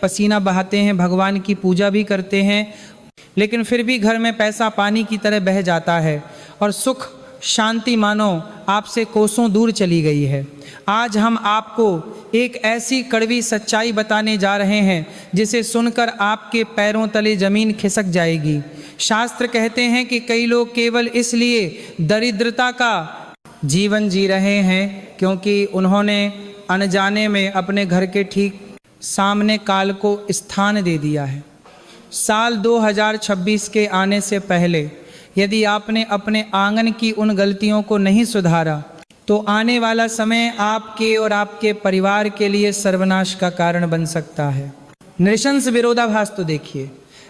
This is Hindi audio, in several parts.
पसीना बहाते हैं, भगवान की पूजा भी करते हैं, लेकिन फिर भी घर में पैसा पानी की तरह बह जाता है और सुख शांति मानो आपसे कोसों दूर चली गई है। आज हम आपको एक ऐसी कड़वी सच्चाई बताने जा रहे हैं जिसे सुनकर आपके पैरों तले जमीन खिसक जाएगी। शास्त्र कहते हैं कि कई लोग केवल इसलिए दरिद्रता का जीवन जी रहे हैं क्योंकि उन्होंने अनजाने में अपने घर के ठीक सामने काल को स्थान दे दिया है। साल 2026 के आने से पहले यदि आपने अपने आंगन की उन गलतियों को नहीं सुधारा तो आने वाला समय आपके और आपके परिवार के लिए सर्वनाश का कारण बन सकता है। नृशंस विरोधाभास तो देखिए,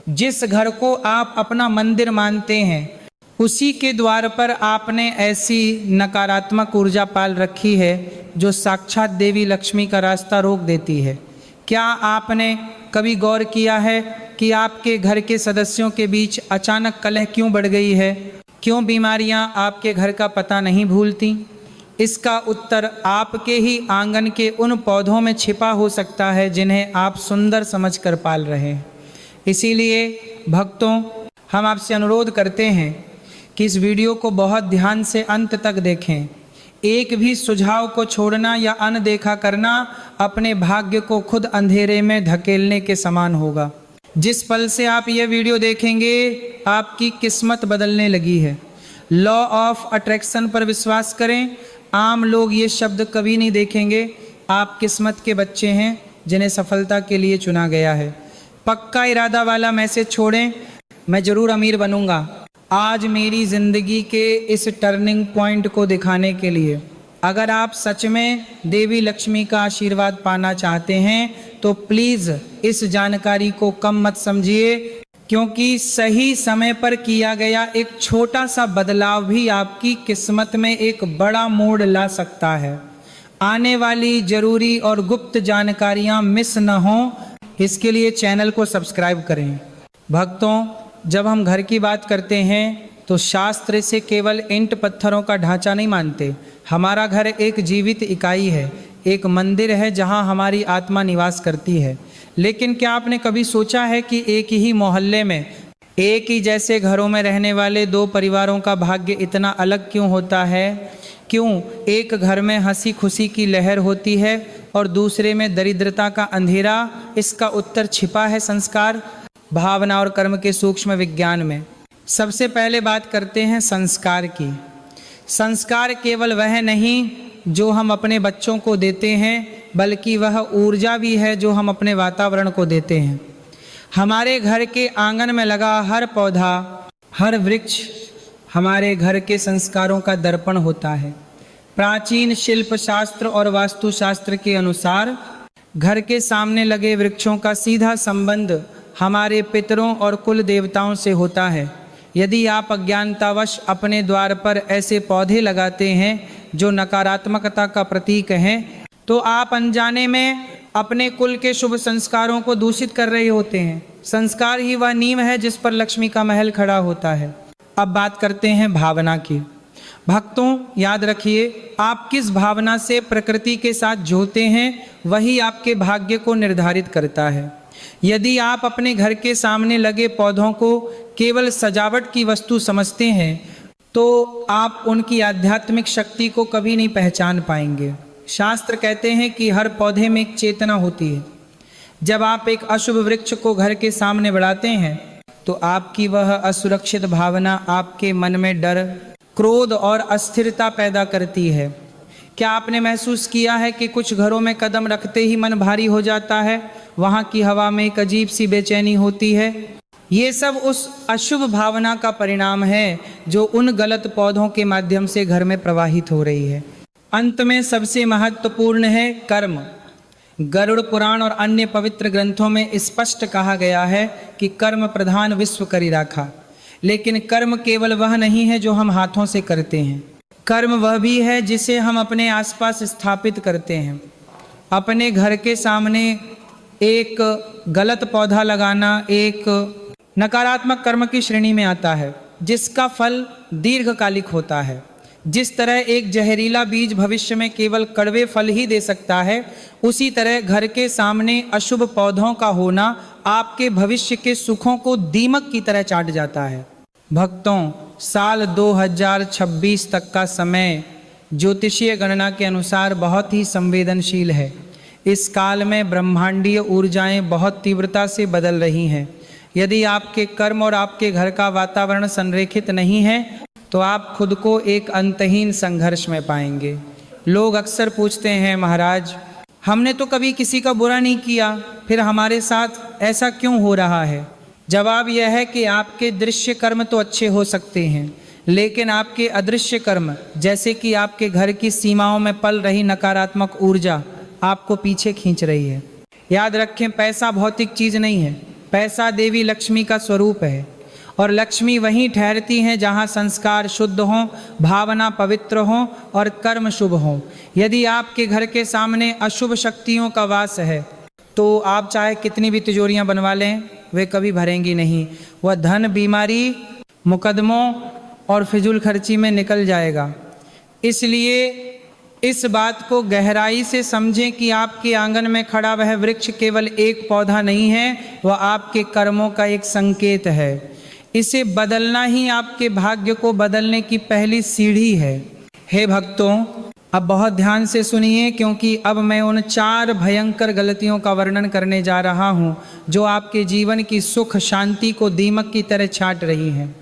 जिस घर को आप अपना मंदिर मानते हैं उसी के द्वार पर आपने ऐसी नकारात्मक ऊर्जा पाल रखी है जो साक्षात देवी लक्ष्मी का रास्ता रोक देती है। क्या आपने कभी गौर किया है कि आपके घर के सदस्यों के बीच अचानक कलह क्यों बढ़ गई है? क्यों बीमारियां आपके घर का पता नहीं भूलती? इसका उत्तर आपके ही आंगन के उन पौधों में छिपा हो सकता है जिन्हें आप सुंदर समझकर पाल रहे हैं। इसीलिए भक्तों, हम आपसे अनुरोध करते हैं कि इस वीडियो को बहुत ध्यान से अंत तक देखें। एक भी सुझाव को छोड़ना या अनदेखा करना अपने भाग्य को खुद अंधेरे में धकेलने के समान होगा। जिस पल से आप यह वीडियो देखेंगे आपकी किस्मत बदलने लगी है। लॉ ऑफ अट्रैक्शन पर विश्वास करें। आम लोग ये शब्द कभी नहीं देखेंगे। आप किस्मत के बच्चे हैं जिन्हें सफलता के लिए चुना गया है। पक्का इरादा वाला मैसेज छोड़ें, मैं ज़रूर अमीर बनूंगा। आज मेरी ज़िंदगी के इस टर्निंग पॉइंट को दिखाने के लिए अगर आप सच में देवी लक्ष्मी का आशीर्वाद पाना चाहते हैं तो प्लीज़ इस जानकारी को कम मत समझिए, क्योंकि सही समय पर किया गया एक छोटा सा बदलाव भी आपकी किस्मत में एक बड़ा मोड़ ला सकता है। आने वाली जरूरी और गुप्त जानकारियां मिस न हों, इसके लिए चैनल को सब्सक्राइब करें। भक्तों, जब हम घर की बात करते हैं तो शास्त्र इसे केवल ईंट पत्थरों का ढांचा नहीं मानते। हमारा घर एक जीवित इकाई है, एक मंदिर है जहां हमारी आत्मा निवास करती है। लेकिन क्या आपने कभी सोचा है कि एक ही मोहल्ले में एक ही जैसे घरों में रहने वाले दो परिवारों का भाग्य इतना अलग क्यों होता है? क्यों एक घर में हंसी खुशी की लहर होती है और दूसरे में दरिद्रता का अंधेरा? इसका उत्तर छिपा है संस्कार, भावना और कर्म के सूक्ष्म विज्ञान में। सबसे पहले बात करते हैं संस्कार की। संस्कार केवल वह नहीं जो हम अपने बच्चों को देते हैं, बल्कि वह ऊर्जा भी है जो हम अपने वातावरण को देते हैं। हमारे घर के आंगन में लगा हर पौधा, हर वृक्ष हमारे घर के संस्कारों का दर्पण होता है। प्राचीन शिल्प शास्त्र और वास्तुशास्त्र के अनुसार घर के सामने लगे वृक्षों का सीधा संबंध हमारे पितरों और कुल देवताओं से होता है। यदि आप अज्ञानतावश अपने द्वार पर ऐसे पौधे लगाते हैं जो नकारात्मकता का प्रतीक हैं, तो आप अनजाने में अपने कुल के शुभ संस्कारों को दूषित कर रहे होते हैं। संस्कार ही वह नींव है जिस पर लक्ष्मी का महल खड़ा होता है। अब बात करते हैं भावना की। भक्तों, याद रखिए, आप किस भावना से प्रकृति के साथ जुड़ते हैं वही आपके भाग्य को निर्धारित करता है। यदि आप अपने घर के सामने लगे पौधों को केवल सजावट की वस्तु समझते हैं तो आप उनकी आध्यात्मिक शक्ति को कभी नहीं पहचान पाएंगे। शास्त्र कहते हैं कि हर पौधे में एक चेतना होती है। जब आप एक अशुभ वृक्ष को घर के सामने बढ़ाते हैं तो आपकी वह असुरक्षित भावना आपके मन में डर, क्रोध और अस्थिरता पैदा करती है। क्या आपने महसूस किया है कि कुछ घरों में कदम रखते ही मन भारी हो जाता है? वहाँ की हवा में एक अजीब सी बेचैनी होती है। ये सब उस अशुभ भावना का परिणाम है जो उन गलत पौधों के माध्यम से घर में प्रवाहित हो रही है। अंत में सबसे महत्वपूर्ण है कर्म। गरुड़ पुराण और अन्य पवित्र ग्रंथों में स्पष्ट कहा गया है कि कर्म प्रधान विश्व करी राखा। लेकिन कर्म केवल वह नहीं है जो हम हाथों से करते हैं। कर्म वह भी है जिसे हम अपने आसपास स्थापित करते हैं। अपने घर के सामने एक गलत पौधा लगाना एक नकारात्मक कर्म की श्रेणी में आता है, जिसका फल दीर्घकालिक होता है। जिस तरह एक जहरीला बीज भविष्य में केवल कड़वे फल ही दे सकता है, उसी तरह घर के सामने अशुभ पौधों का होना आपके भविष्य के सुखों को दीमक की तरह चाट जाता है। भक्तों, साल 2026 तक का समय ज्योतिषीय गणना के अनुसार बहुत ही संवेदनशील है। इस काल में ब्रह्मांडीय ऊर्जाएं बहुत तीव्रता से बदल रही हैं। यदि आपके कर्म और आपके घर का वातावरण संरेखित नहीं है तो आप खुद को एक अंतहीन संघर्ष में पाएंगे। लोग अक्सर पूछते हैं, महाराज हमने तो कभी किसी का बुरा नहीं किया, फिर हमारे साथ ऐसा क्यों हो रहा है? जवाब यह है कि आपके दृश्य कर्म तो अच्छे हो सकते हैं, लेकिन आपके अदृश्य कर्म, जैसे कि आपके घर की सीमाओं में पल रही नकारात्मक ऊर्जा आपको पीछे खींच रही है। याद रखें, पैसा भौतिक चीज नहीं है। पैसा देवी लक्ष्मी का स्वरूप है और लक्ष्मी वहीं ठहरती हैं जहां संस्कार शुद्ध हों, भावना पवित्र हों और कर्म शुभ हों। यदि आपके घर के सामने अशुभ शक्तियों का वास है तो आप चाहे कितनी भी तिजोरियां बनवा लें, वे कभी भरेंगी नहीं। वह धन बीमारी, मुकदमों और फिजूल खर्ची में निकल जाएगा। इसलिए इस बात को गहराई से समझें कि आपके आंगन में खड़ा वह वृक्ष केवल एक पौधा नहीं है, वह आपके कर्मों का एक संकेत है। इसे बदलना ही आपके भाग्य को बदलने की पहली सीढ़ी है। हे भक्तों, अब बहुत ध्यान से सुनिए, क्योंकि अब मैं उन 4 भयंकर गलतियों का वर्णन करने जा रहा हूँ जो आपके जीवन की सुख शांति को दीमक की तरह छाट रही हैं।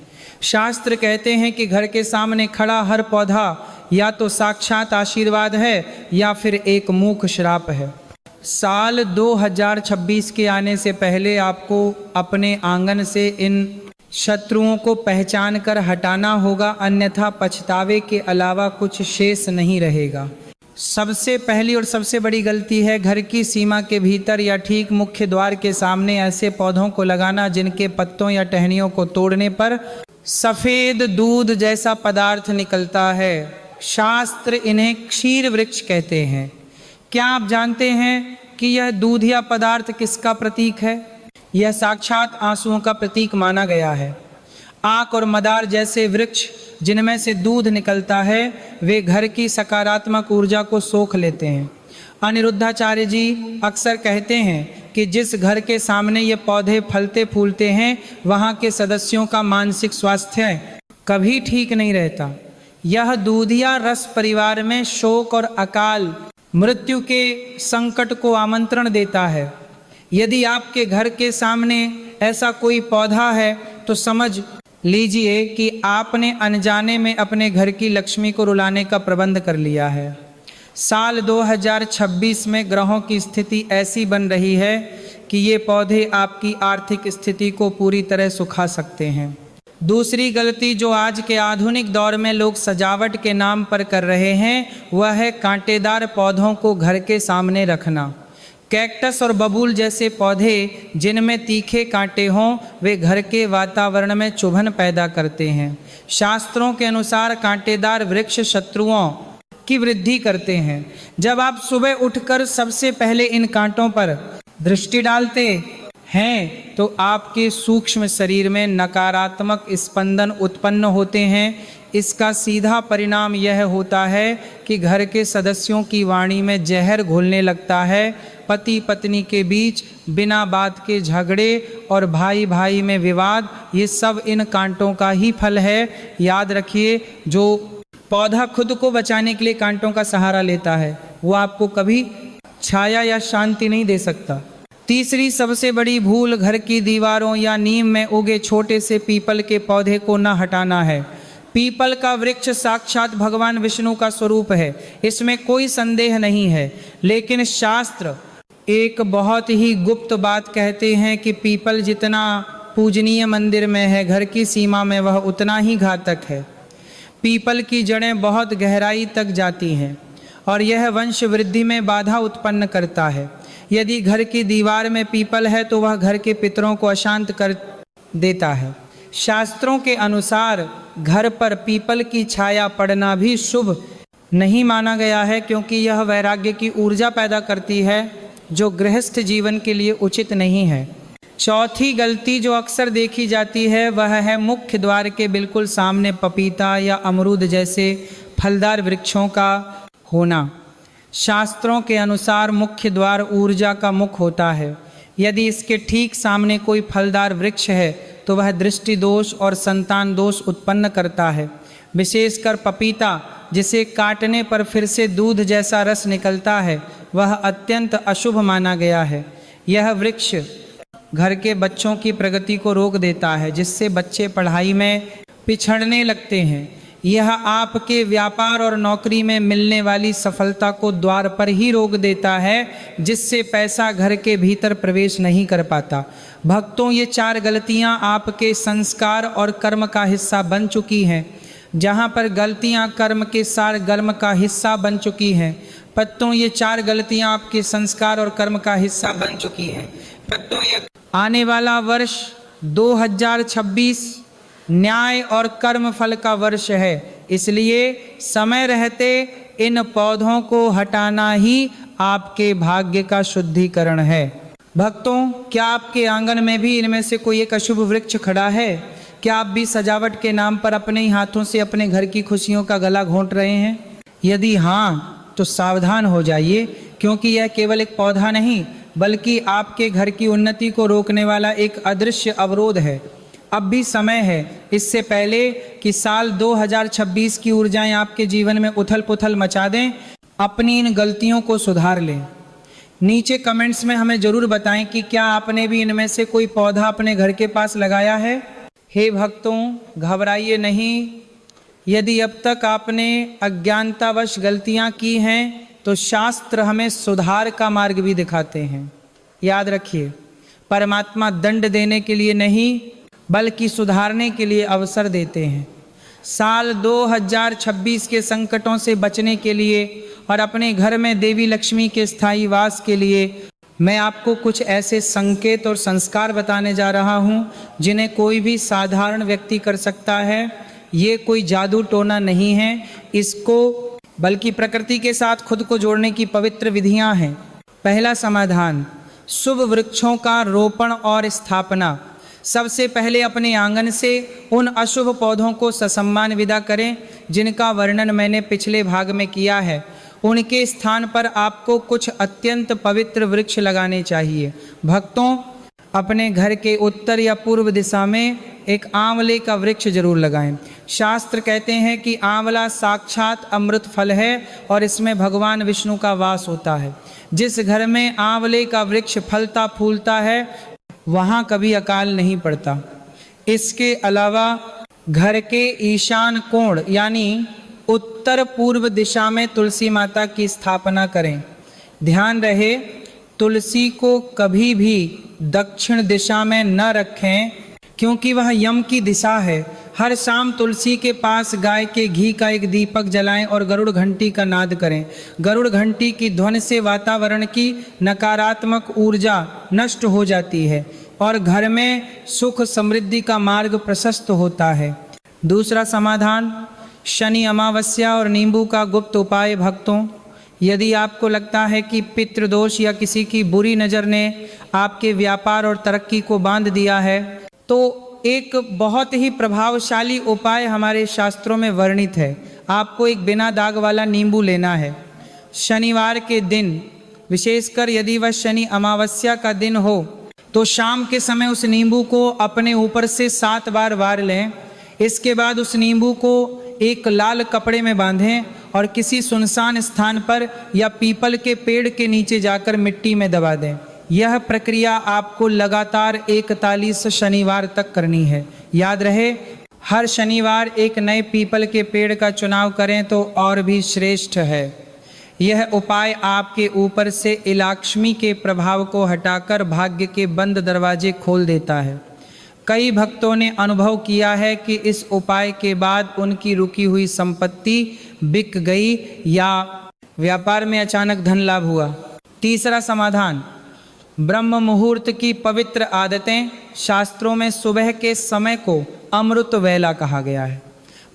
शास्त्र कहते हैं कि घर के सामने खड़ा हर पौधा या तो साक्षात आशीर्वाद है या फिर एक मूक श्राप है। साल 2026 के आने से पहले आपको अपने आंगन से इन शत्रुओं को पहचान कर हटाना होगा, अन्यथा पछतावे के अलावा कुछ शेष नहीं रहेगा। सबसे पहली और सबसे बड़ी गलती है घर की सीमा के भीतर या ठीक मुख्य द्वार के सामने ऐसे पौधों को लगाना जिनके पत्तों या टहनियों को तोड़ने पर सफ़ेद दूध जैसा पदार्थ निकलता है। शास्त्र इन्हें क्षीर वृक्ष कहते हैं। क्या आप जानते हैं कि यह दूध या पदार्थ किसका प्रतीक है? यह साक्षात आंसुओं का प्रतीक माना गया है। आक और मदार जैसे वृक्ष जिनमें से दूध निकलता है, वे घर की सकारात्मक ऊर्जा को सोख लेते हैं। अनिरुद्धाचार्य जी अक्सर कहते हैं कि जिस घर के सामने ये पौधे फलते फूलते हैं, वहाँ के सदस्यों का मानसिक स्वास्थ्य कभी ठीक नहीं रहता। यह दूधिया रस परिवार में शोक और अकाल मृत्यु के संकट को आमंत्रण देता है। यदि आपके घर के सामने ऐसा कोई पौधा है तो समझ लीजिए कि आपने अनजाने में अपने घर की लक्ष्मी को रुलाने का प्रबंध कर लिया है। साल 2026 में ग्रहों की स्थिति ऐसी बन रही है कि ये पौधे आपकी आर्थिक स्थिति को पूरी तरह सुखा सकते हैं। दूसरी गलती जो आज के आधुनिक दौर में लोग सजावट के नाम पर कर रहे हैं, वह है कांटेदार पौधों को घर के सामने रखना। कैक्टस और बबूल जैसे पौधे जिनमें तीखे कांटे हों, वे घर के वातावरण में चुभन पैदा करते हैं। शास्त्रों के अनुसार कांटेदार वृक्ष शत्रुओं की वृद्धि करते हैं। जब आप सुबह उठकर सबसे पहले इन कांटों पर दृष्टि डालते हैं तो आपके सूक्ष्म शरीर में नकारात्मक स्पंदन उत्पन्न होते हैं। इसका सीधा परिणाम यह होता है कि घर के सदस्यों की वाणी में जहर घुलने लगता है। पति पत्नी के बीच बिना बात के झगड़े और भाई भाई में विवाद, ये सब इन कांटों का ही फल है। याद रखिए, जो पौधा खुद को बचाने के लिए कांटों का सहारा लेता है, वो आपको कभी छाया या शांति नहीं दे सकता। तीसरी सबसे बड़ी भूल घर की दीवारों या नींव में उगे छोटे से पीपल के पौधे को न हटाना है। पीपल का वृक्ष साक्षात भगवान विष्णु का स्वरूप है, इसमें कोई संदेह नहीं है। लेकिन शास्त्र एक बहुत ही गुप्त बात कहते हैं कि पीपल जितना पूजनीय मंदिर में है, घर की सीमा में वह उतना ही घातक है। पीपल की जड़ें बहुत गहराई तक जाती हैं और यह वंश वृद्धि में बाधा उत्पन्न करता है। यदि घर की दीवार में पीपल है तो वह घर के पितरों को अशांत कर देता है। शास्त्रों के अनुसार घर पर पीपल की छाया पड़ना भी शुभ नहीं माना गया है, क्योंकि यह वैराग्य की ऊर्जा पैदा करती है जो गृहस्थ जीवन के लिए उचित नहीं है। चौथी गलती जो अक्सर देखी जाती है वह है मुख्य द्वार के बिल्कुल सामने पपीता या अमरूद जैसे फलदार वृक्षों का होना। शास्त्रों के अनुसार मुख्य द्वार ऊर्जा का मुख होता है। यदि इसके ठीक सामने कोई फलदार वृक्ष है तो वह दृष्टि दोष और संतान दोष उत्पन्न करता है। विशेषकर पपीता, जिसे काटने पर फिर से दूध जैसा रस निकलता है, वह अत्यंत अशुभ माना गया है। यह वृक्ष घर के बच्चों की प्रगति को रोक देता है, जिससे बच्चे पढ़ाई में पिछड़ने लगते हैं। यह आपके व्यापार और नौकरी में मिलने वाली सफलता को द्वार पर ही रोक देता है, जिससे पैसा घर के भीतर प्रवेश नहीं कर पाता। भक्तों, ये 4 गलतियां आपके संस्कार और कर्म का हिस्सा बन चुकी हैं। जहां पर गलतियां कर्म के सार कर्म का हिस्सा बन चुकी हैं, पत्तों ये 4 गलतियां आपके संस्कार और कर्म का हिस्सा बन चुकी हैं। पत्तों, आने वाला वर्ष 2026 न्याय और कर्म फल का वर्ष है, इसलिए समय रहते इन पौधों को हटाना ही आपके भाग्य का शुद्धिकरण है। भक्तों, क्या आपके आंगन में भी इनमें से कोई एक अशुभ वृक्ष खड़ा है? क्या आप भी सजावट के नाम पर अपने ही हाथों से अपने घर की खुशियों का गला घोंट रहे हैं? यदि हाँ, तो सावधान हो जाइए, क्योंकि यह केवल एक पौधा नहीं बल्कि आपके घर की उन्नति को रोकने वाला एक अदृश्य अवरोध है। अब भी समय है, इससे पहले कि साल 2026 की ऊर्जाएं आपके जीवन में उथल पुथल मचा दें, अपनी इन गलतियों को सुधार लें। नीचे कमेंट्स में हमें जरूर बताएं कि क्या आपने भी इनमें से कोई पौधा अपने घर के पास लगाया है। हे भक्तों, घबराइए नहीं। यदि अब तक आपने अज्ञानतावश गलतियां की हैं तो शास्त्र हमें सुधार का मार्ग भी दिखाते हैं। याद रखिए, परमात्मा दंड देने के लिए नहीं बल्कि सुधारने के लिए अवसर देते हैं। साल 2026 के संकटों से बचने के लिए और अपने घर में देवी लक्ष्मी के स्थायी वास के लिए मैं आपको कुछ ऐसे संकेत और संस्कार बताने जा रहा हूं, जिन्हें कोई भी साधारण व्यक्ति कर सकता है। ये कोई जादू टोना नहीं है, इसको बल्कि प्रकृति के साथ खुद को जोड़ने की पवित्र विधियां हैं। पहला समाधान, शुभ वृक्षों का रोपण और स्थापना। सबसे पहले अपने आंगन से उन अशुभ पौधों को ससम्मान विदा करें जिनका वर्णन मैंने पिछले भाग में किया है। उनके स्थान पर आपको कुछ अत्यंत पवित्र वृक्ष लगाने चाहिए। भक्तों, अपने घर के उत्तर या पूर्व दिशा में एक आंवले का वृक्ष जरूर लगाएं। शास्त्र कहते हैं कि आंवला साक्षात अमृत फल है और इसमें भगवान विष्णु का वास होता है। जिस घर में आंवले का वृक्ष फलता फूलता है वहाँ कभी अकाल नहीं पड़ता। इसके अलावा घर के ईशान कोण यानी उत्तर पूर्व दिशा में तुलसी माता की स्थापना करें। ध्यान रहे, तुलसी को कभी भी दक्षिण दिशा में न रखें, क्योंकि वह यम की दिशा है। हर शाम तुलसी के पास गाय के घी का एक दीपक जलाएं और गरुड़ घंटी का नाद करें। गरुड़ घंटी की ध्वनि से वातावरण की नकारात्मक ऊर्जा नष्ट हो जाती है और घर में सुख समृद्धि का मार्ग प्रशस्त होता है। दूसरा समाधान, शनि अमावस्या और नींबू का गुप्त उपाय। भक्तों, यदि आपको लगता है कि पितृदोष या किसी की बुरी नज़र ने आपके व्यापार और तरक्की को बांध दिया है, तो एक बहुत ही प्रभावशाली उपाय हमारे शास्त्रों में वर्णित है। आपको एक बिना दाग वाला नींबू लेना है। शनिवार के दिन, विशेषकर यदि वह शनि अमावस्या का दिन हो, तो शाम के समय उस नींबू को अपने ऊपर से 7 बार वार लें। इसके बाद उस नींबू को एक लाल कपड़े में बांधें और किसी सुनसान स्थान पर या पीपल के पेड़ के नीचे जाकर मिट्टी में दबा दें। यह प्रक्रिया आपको लगातार 41 शनिवार तक करनी है। याद रहे, हर शनिवार एक नए पीपल के पेड़ का चुनाव करें तो और भी श्रेष्ठ है। यह उपाय आपके ऊपर से इलाक्ष्मी के प्रभाव को हटाकर भाग्य के बंद दरवाजे खोल देता है। कई भक्तों ने अनुभव किया है कि इस उपाय के बाद उनकी रुकी हुई संपत्ति बिक गई या व्यापार में अचानक धन लाभ हुआ। तीसरा समाधान, ब्रह्म मुहूर्त की पवित्र आदतें। शास्त्रों में सुबह के समय को अमृत वेला कहा गया है।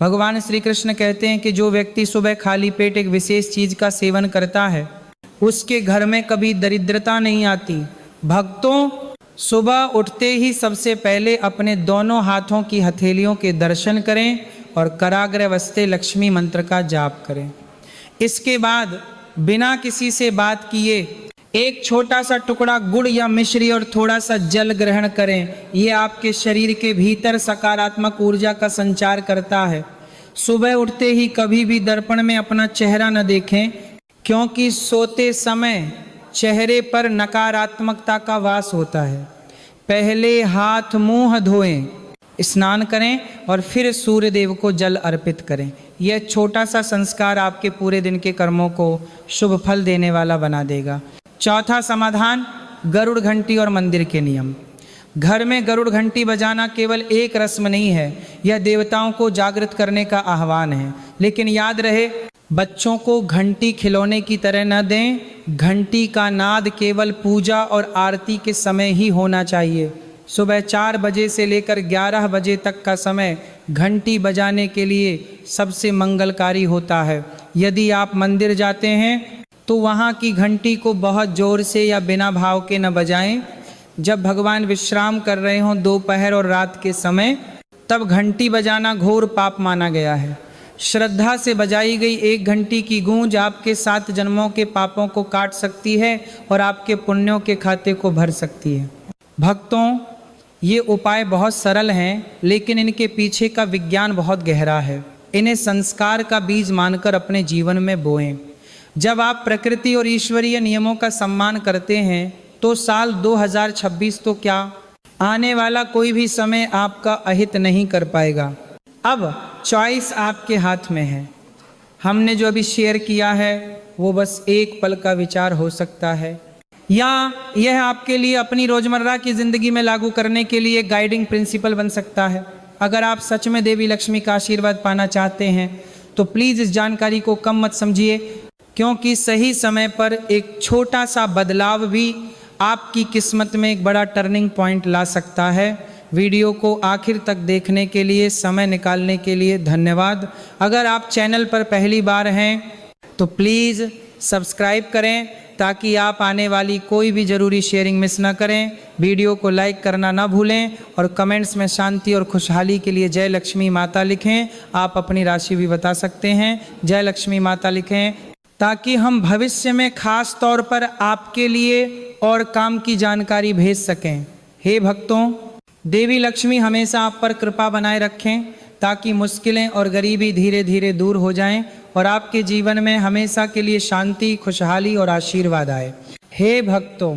भगवान श्री कृष्ण कहते हैं कि जो व्यक्ति सुबह खाली पेट एक विशेष चीज का सेवन करता है, उसके घर में कभी दरिद्रता नहीं आती। भक्तों, सुबह उठते ही सबसे पहले अपने दोनों हाथों की हथेलियों के दर्शन करें और कराग्र वस्ते लक्ष्मी मंत्र का जाप करें। इसके बाद बिना किसी से बात किए एक छोटा सा टुकड़ा गुड़ या मिश्री और थोड़ा सा जल ग्रहण करें। ये आपके शरीर के भीतर सकारात्मक ऊर्जा का संचार करता है। सुबह उठते ही कभी भी दर्पण में अपना चेहरा न देखें, क्योंकि सोते समय चेहरे पर नकारात्मकता का वास होता है। पहले हाथ मुंह धोएं, स्नान करें और फिर सूर्य देव को जल अर्पित करें। यह छोटा सा संस्कार आपके पूरे दिन के कर्मों को शुभ फल देने वाला बना देगा। चौथा समाधान, गरुड़ घंटी और मंदिर के नियम। घर में गरुड़ घंटी बजाना केवल एक रस्म नहीं है, यह देवताओं को जागृत करने का आह्वान है। लेकिन याद रहे, बच्चों को घंटी खिलौने की तरह न दें। घंटी का नाद केवल पूजा और आरती के समय ही होना चाहिए। सुबह 4 बजे से लेकर 11 बजे तक का समय घंटी बजाने के लिए सबसे मंगलकारी होता है। यदि आप मंदिर जाते हैं तो वहाँ की घंटी को बहुत जोर से या बिना भाव के न बजाएं। जब भगवान विश्राम कर रहे हों दोपहर और रात के समय, तब घंटी बजाना घोर पाप माना गया है। श्रद्धा से बजाई गई एक घंटी की गूंज आपके 7 जन्मों के पापों को काट सकती है और आपके पुण्यों के खाते को भर सकती है। भक्तों, ये उपाय बहुत सरल हैं, लेकिन इनके पीछे का विज्ञान बहुत गहरा है। इन्हें संस्कार का बीज मानकर अपने जीवन में बोएं। जब आप प्रकृति और ईश्वरीय नियमों का सम्मान करते हैं तो साल 2026 तो क्या, आने वाला कोई भी समय आपका अहित नहीं कर पाएगा। अब चॉइस आपके हाथ में है। हमने जो अभी शेयर किया है वो बस एक पल का विचार हो सकता है, या यह आपके लिए अपनी रोजमर्रा की जिंदगी में लागू करने के लिए गाइडिंग प्रिंसिपल बन सकता है। अगर आप सच में देवी लक्ष्मी का आशीर्वाद पाना चाहते हैं तो प्लीज़ इस जानकारी को कम मत समझिए, क्योंकि सही समय पर एक छोटा सा बदलाव भी आपकी किस्मत में एक बड़ा टर्निंग पॉइंट ला सकता है। वीडियो को आखिर तक देखने के लिए, समय निकालने के लिए धन्यवाद। अगर आप चैनल पर पहली बार हैं तो प्लीज़ सब्सक्राइब करें, ताकि आप आने वाली कोई भी ज़रूरी शेयरिंग मिस ना करें। वीडियो को लाइक करना ना भूलें और कमेंट्स में शांति और खुशहाली के लिए जय लक्ष्मी माता लिखें। आप अपनी राशि भी बता सकते हैं, जय लक्ष्मी माता लिखें, ताकि हम भविष्य में खास तौर पर आपके लिए और काम की जानकारी भेज सकें। हे भक्तों, देवी लक्ष्मी हमेशा आप पर कृपा बनाए रखें, ताकि मुश्किलें और गरीबी धीरे धीरे दूर हो जाएं और आपके जीवन में हमेशा के लिए शांति, खुशहाली और आशीर्वाद आए। हे भक्तों,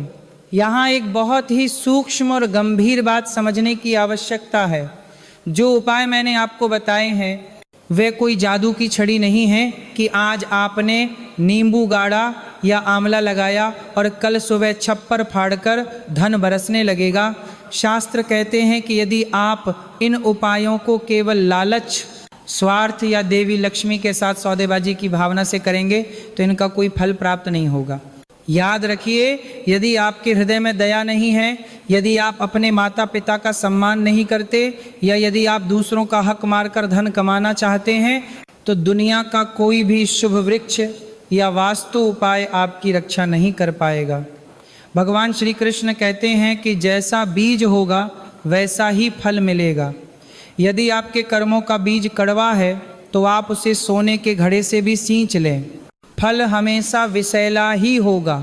यहाँ एक बहुत ही सूक्ष्म और गंभीर बात समझने की आवश्यकता है। जो उपाय मैंने आपको बताए हैं वे कोई जादू की छड़ी नहीं है कि आज आपने नींबू गाड़ा या आंवला लगाया और कल सुबह छप्पर फाड़कर धन बरसने लगेगा। शास्त्र कहते हैं कि यदि आप इन उपायों को केवल लालच, स्वार्थ या देवी लक्ष्मी के साथ सौदेबाजी की भावना से करेंगे तो इनका कोई फल प्राप्त नहीं होगा। याद रखिए, यदि आपके हृदय में दया नहीं है, यदि आप अपने माता पिता का सम्मान नहीं करते, या यदि आप दूसरों का हक मारकर धन कमाना चाहते हैं, तो दुनिया का कोई भी शुभ वृक्ष या वास्तु उपाय आपकी रक्षा नहीं कर पाएगा। भगवान श्री कृष्ण कहते हैं कि जैसा बीज होगा वैसा ही फल मिलेगा। यदि आपके कर्मों का बीज कड़वा है तो आप उसे सोने के घड़े से भी सींच लें, फल हमेशा विषैला ही होगा।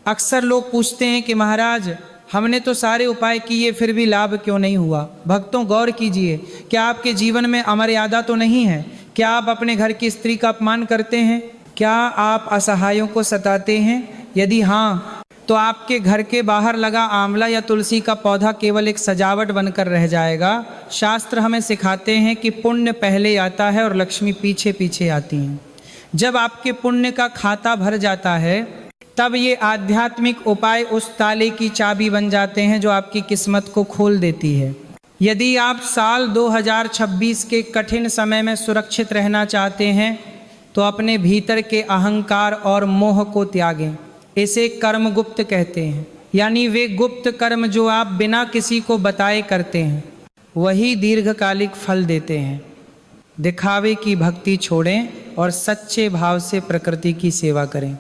अक्सर लोग पूछते हैं कि महाराज, हमने तो सारे उपाय किए फिर भी लाभ क्यों नहीं हुआ। भक्तों, गौर कीजिए, क्या आपके जीवन में अमर्यादा तो नहीं है? क्या आप अपने घर की स्त्री का अपमान करते हैं? क्या आप असहायों को सताते हैं? यदि हाँ, तो आपके घर के बाहर लगा आंवला या तुलसी का पौधा केवल एक सजावट बनकर रह जाएगा। शास्त्र हमें सिखाते हैं कि पुण्य पहले आता है और लक्ष्मी पीछे पीछे आती हैं। जब आपके पुण्य का खाता भर जाता है तब ये आध्यात्मिक उपाय उस ताले की चाबी बन जाते हैं जो आपकी किस्मत को खोल देती है। यदि आप साल 2026 के कठिन समय में सुरक्षित रहना चाहते हैं तो अपने भीतर के अहंकार और मोह को त्यागें। इसे कर्म गुप्त कहते हैं, यानी वे गुप्त कर्म जो आप बिना किसी को बताए करते हैं वही दीर्घकालिक फल देते हैं। दिखावे की भक्ति छोड़ें और सच्चे भाव से प्रकृति की सेवा करें।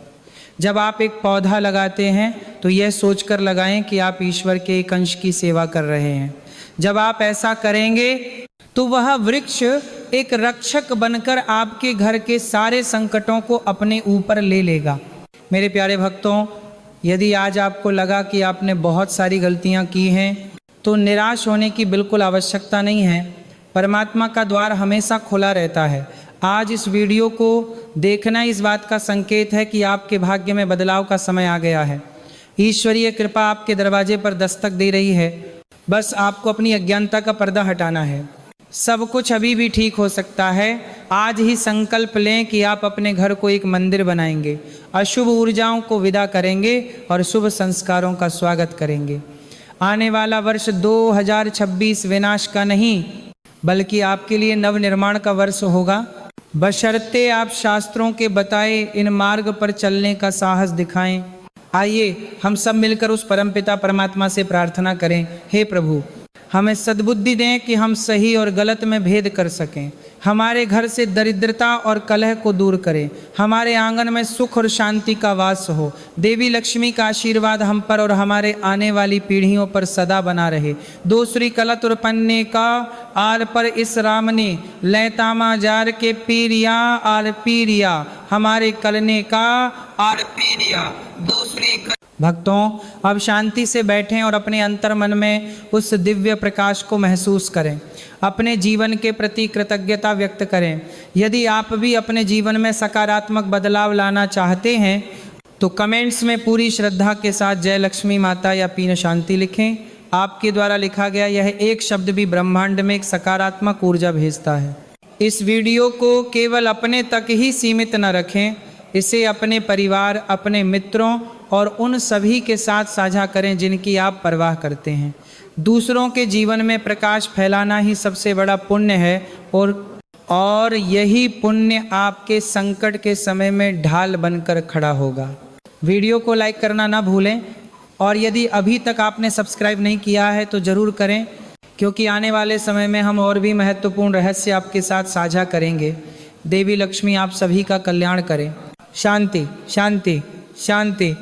जब आप एक पौधा लगाते हैं तो यह सोचकर लगाएं कि आप ईश्वर के एक अंश की सेवा कर रहे हैं। जब आप ऐसा करेंगे तो वह वृक्ष एक रक्षक बनकर आपके घर के सारे संकटों को अपने ऊपर ले लेगा। मेरे प्यारे भक्तों, यदि आज आपको लगा कि आपने बहुत सारी गलतियां की हैं तो निराश होने की बिल्कुल आवश्यकता नहीं है। परमात्मा का द्वार हमेशा खुला रहता है। आज इस वीडियो को देखना इस बात का संकेत है कि आपके भाग्य में बदलाव का समय आ गया है। ईश्वरीय कृपा आपके दरवाजे पर दस्तक दे रही है। बस आपको अपनी अज्ञानता का पर्दा हटाना है। सब कुछ अभी भी ठीक हो सकता है। आज ही संकल्प लें कि आप अपने घर को एक मंदिर बनाएंगे, अशुभ ऊर्जाओं को विदा करेंगे और शुभ संस्कारों का स्वागत करेंगे। आने वाला वर्ष 2026 विनाश का नहीं बल्कि आपके लिए नवनिर्माण का वर्ष होगा, बशर्ते आप शास्त्रों के बताए इन मार्ग पर चलने का साहस दिखाएं। आइए हम सब मिलकर उस परमपिता परमात्मा से प्रार्थना करें, हे प्रभु हमें सद्बुद्धि दें कि हम सही और गलत में भेद कर सकें। हमारे घर से दरिद्रता और कलह को दूर करें। हमारे आंगन में सुख और शांति का वास हो। देवी लक्ष्मी का आशीर्वाद हम पर और हमारे आने वाली पीढ़ियों पर सदा बना रहे। दूसरी कलत और पन्ने का आर पर इस राम ने लैतामा जार के पीरिया आर पीरिया हमारे कलने का आर पीरिया दूसरी। भक्तों, अब शांति से बैठें और अपने अंतर मन में उस दिव्य प्रकाश को महसूस करें। अपने जीवन के प्रति कृतज्ञता व्यक्त करें। यदि आप भी अपने जीवन में सकारात्मक बदलाव लाना चाहते हैं तो कमेंट्स में पूरी श्रद्धा के साथ जय लक्ष्मी माता या पीन शांति लिखें। आपके द्वारा लिखा गया यह एक शब्द भी ब्रह्मांड में एक सकारात्मक ऊर्जा भेजता है। इस वीडियो को केवल अपने तक ही सीमित न रखें, इसे अपने परिवार, अपने मित्रों और उन सभी के साथ साझा करें जिनकी आप परवाह करते हैं। दूसरों के जीवन में प्रकाश फैलाना ही सबसे बड़ा पुण्य है और यही पुण्य आपके संकट के समय में ढाल बनकर खड़ा होगा। वीडियो को लाइक करना ना भूलें और यदि अभी तक आपने सब्सक्राइब नहीं किया है तो ज़रूर करें, क्योंकि आने वाले समय में हम और भी महत्वपूर्ण रहस्य आपके साथ साझा करेंगे। देवी लक्ष्मी आप सभी का कल्याण करें। शांति शांति शांति।